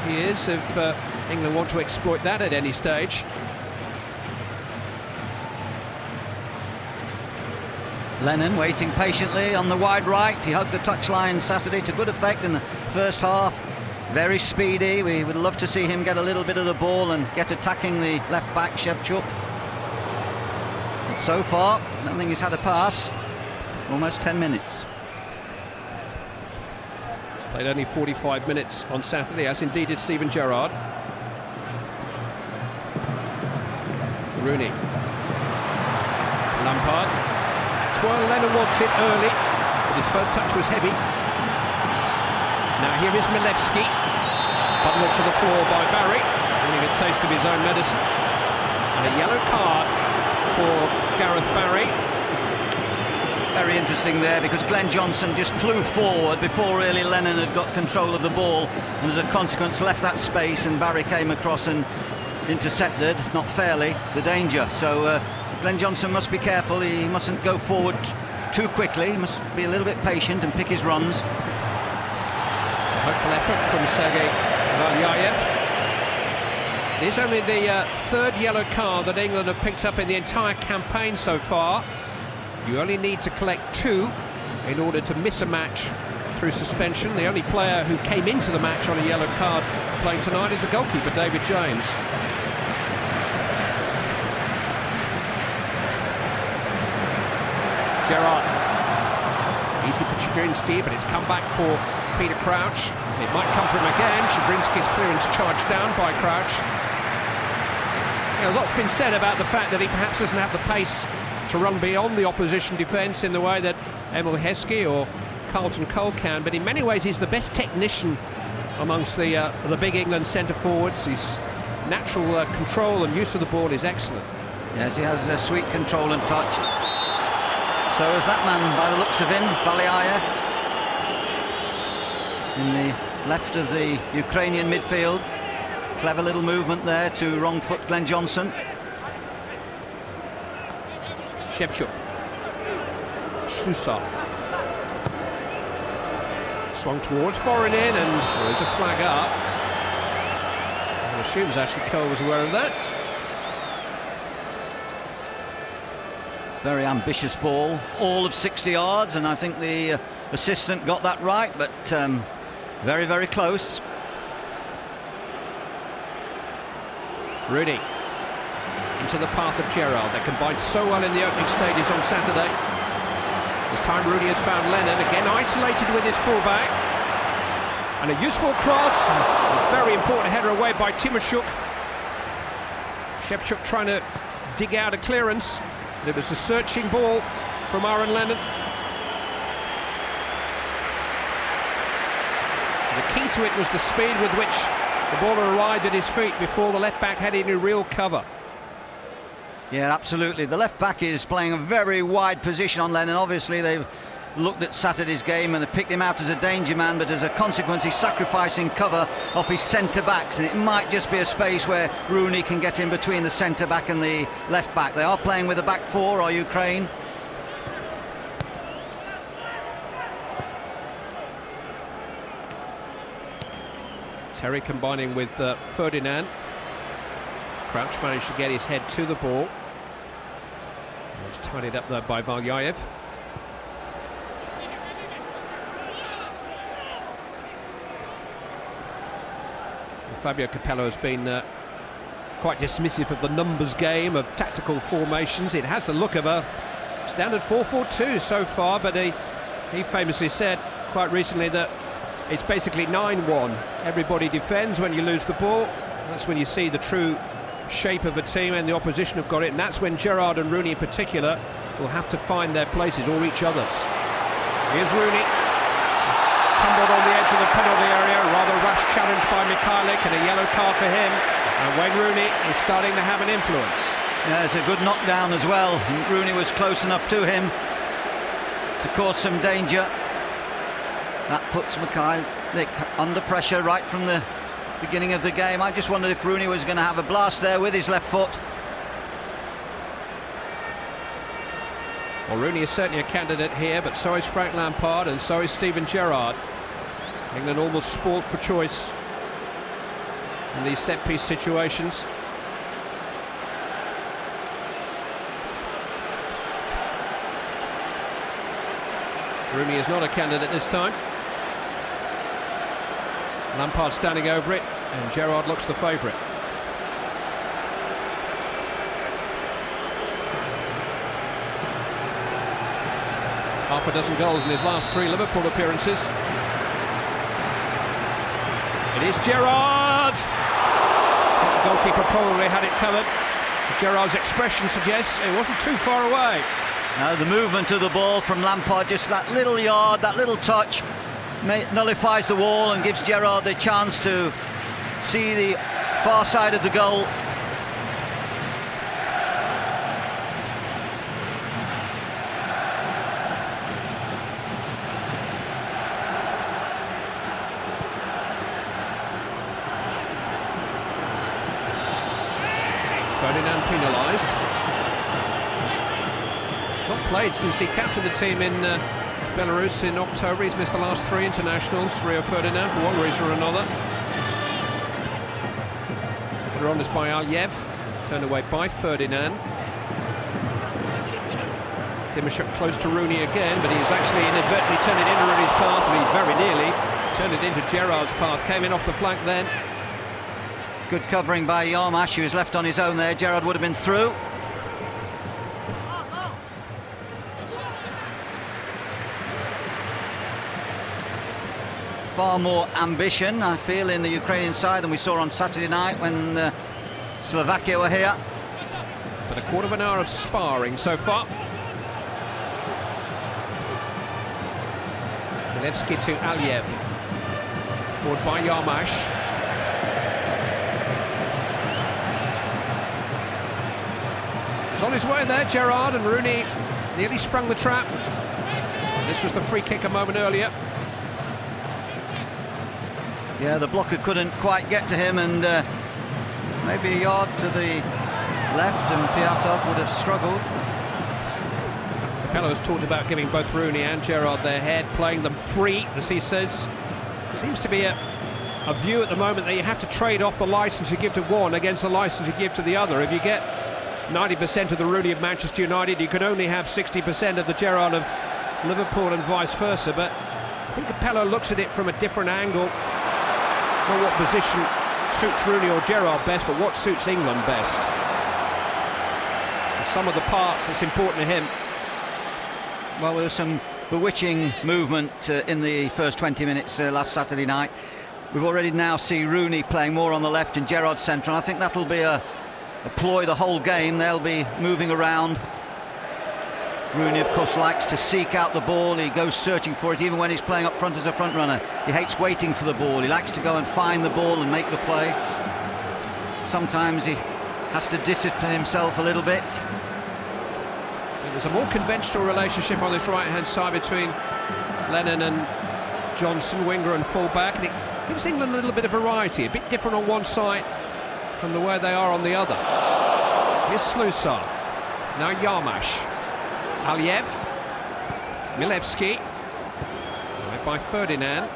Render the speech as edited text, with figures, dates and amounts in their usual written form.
he is if England want to exploit that at any stage. Lennon waiting patiently on the wide right. He hugged the touchline Saturday to good effect in the first half. Very speedy. We would love to see him get a little bit of the ball and get attacking the left back, Shevchuk. But so far, I don't think he's had a pass. Almost 10 minutes. Played only 45 minutes on Saturday, as indeed did Steven Gerrard. Rooney. Lampard. That's why Lennon wants it early, but his first touch was heavy. Now here is Milewski. Bundled to the floor by Barry, getting a taste of his own medicine. And a yellow card for Gareth Barry. Very interesting there, because Glenn Johnson just flew forward before really Lennon had got control of the ball, and as a consequence left that space, and Barry came across and intercepted, not fairly, the danger. So Glenn Johnson must be careful. He mustn't go forward too quickly. He must be a little bit patient and pick his runs. It's a hopeful effort from Sergei Valyayev. It is only the third yellow card that England have picked up in the entire campaign so far. You only need to collect 2 in order to miss a match through suspension. The only player who came into the match on a yellow card playing tonight is the goalkeeper, David James. Gerrard. Easy for Chigrinsky, but it's come back for Peter Crouch. It might come from him again. Chigrinsky's clearance charged down by Crouch. You know, a lot's been said about the fact that he perhaps doesn't have the pace to run beyond the opposition defence in the way that Emil Heskey or Carlton Cole can, but in many ways he's the best technician amongst the big England centre forwards. His natural control and use of the ball is excellent. Yes, he has a sweet control and touch. So is that man, by the looks of him, Valyayev, in the left of the Ukrainian midfield. Clever little movement there to wrong foot Glenn Johnson. Shevchuk. Slusa. Swung towards, foreign in, and there is a flag up. I assumes Ashley Cole was aware of that. Very ambitious ball, all of 60 yards, and I think the assistant got that right, but very, very close. Rooney into the path of Gerrard. They combined so well in the opening stages on Saturday. This time Rooney has found Lennon, again isolated with his fullback. And a useful cross, a very important header away by Timoshuk. Shevchuk trying to dig out a clearance. It was a searching ball from Aaron Lennon. The key to it was the speed with which the ball arrived at his feet before the left-back had any real cover. Yeah, absolutely. The left-back is playing a very wide position on Lennon. Obviously, they've looked at Saturday's game and they've picked him out as a danger man, but as a consequence, he's sacrificing cover off his centre-backs, and it might just be a space where Rooney can get in between the centre-back and the left-back. They are playing with a back four, or Ukraine. Terry combining with Ferdinand. Crouch managed to get his head to the ball. It was tidied up there by Valyayev. Fabio Capello has been quite dismissive of the numbers game, of tactical formations. It has the look of a standard 4-4-2 so far, but he famously said quite recently that it's basically 9-1. Everybody defends when you lose the ball. That's when you see the true shape of a team, and the opposition have got it, and that's when Gerrard and Rooney in particular will have to find their places, or each other's. Here's Rooney. Tumbled on the edge of the penalty area, rather rash challenge by Mikhailic, and a yellow card for him. And Wayne Rooney is starting to have an influence. Yeah, it's a good knockdown as well. And Rooney was close enough to him to cause some danger. That puts Mikhailic under pressure right from the beginning of the game. I just wondered if Rooney was going to have a blast there with his left foot. Well, Rooney is certainly a candidate here, but so is Frank Lampard and so is Steven Gerrard. England almost spoilt for choice in these set-piece situations. Rooney is not a candidate this time. Lampard standing over it, and Gerrard looks the favourite. Half a dozen goals in his last 3 Liverpool appearances. It is Gerrard! The goalkeeper probably had it covered. Gerrard's expression suggests it wasn't too far away. Now the movement of the ball from Lampard, just that little yard, that little touch, nullifies the wall and gives Gerrard the chance to see the far side of the goal. Ferdinand penalised. Not played since he captained the team in Belarus in October. He's missed the last 3 internationals, Rio Ferdinand, for one reason or another. Put on is by Aliev, turned away by Ferdinand. Timashuk close to Rooney again, but he's actually inadvertently turned it into Rooney's path, and he very nearly turned it into Gerrard's path. Came in off the flank then. Good covering by Yarmash, who was left on his own there. Gerrard would have been through. Far more ambition, I feel, in the Ukrainian side than we saw on Saturday night when Slovakia were here. But a quarter of an hour of sparring so far. Milevski to Aliev. Forward by Yarmash. He's on his way there, Gerrard, and Rooney nearly sprung the trap. This was the free kick a moment earlier. Yeah, the blocker couldn't quite get to him, and maybe a yard to the left, and Piatov would have struggled. Capello's talked about giving both Rooney and Gerrard their head, playing them free, as he says. Seems to be a view at the moment that you have to trade off the licence you give to one against the licence you give to the other. If you get 90% of the Rooney of Manchester United, you can only have 60% of the Gerrard of Liverpool and vice versa. But I think Capello looks at it from a different angle. Not what position suits Rooney or Gerrard best, but what suits England best. It's the sum of the parts that's important to him. Well, there was some bewitching movement in the first 20 minutes last Saturday night. We've already now see Rooney playing more on the left and Gerrard centre, and I think that'll be a ploy the whole game. They'll be moving around. Rooney, of course, likes to seek out the ball. He goes searching for it, even when he's playing up front as a front runner. He hates waiting for the ball. He likes to go and find the ball and make the play. Sometimes he has to discipline himself a little bit. There's a more conventional relationship on this right-hand side between Lennon and Johnson, winger and full-back, and it gives England a little bit of variety, a bit different on one side from the way they are on the other. Here's Slusar. Now Yarmash. Aliev, Milevski, by Ferdinand.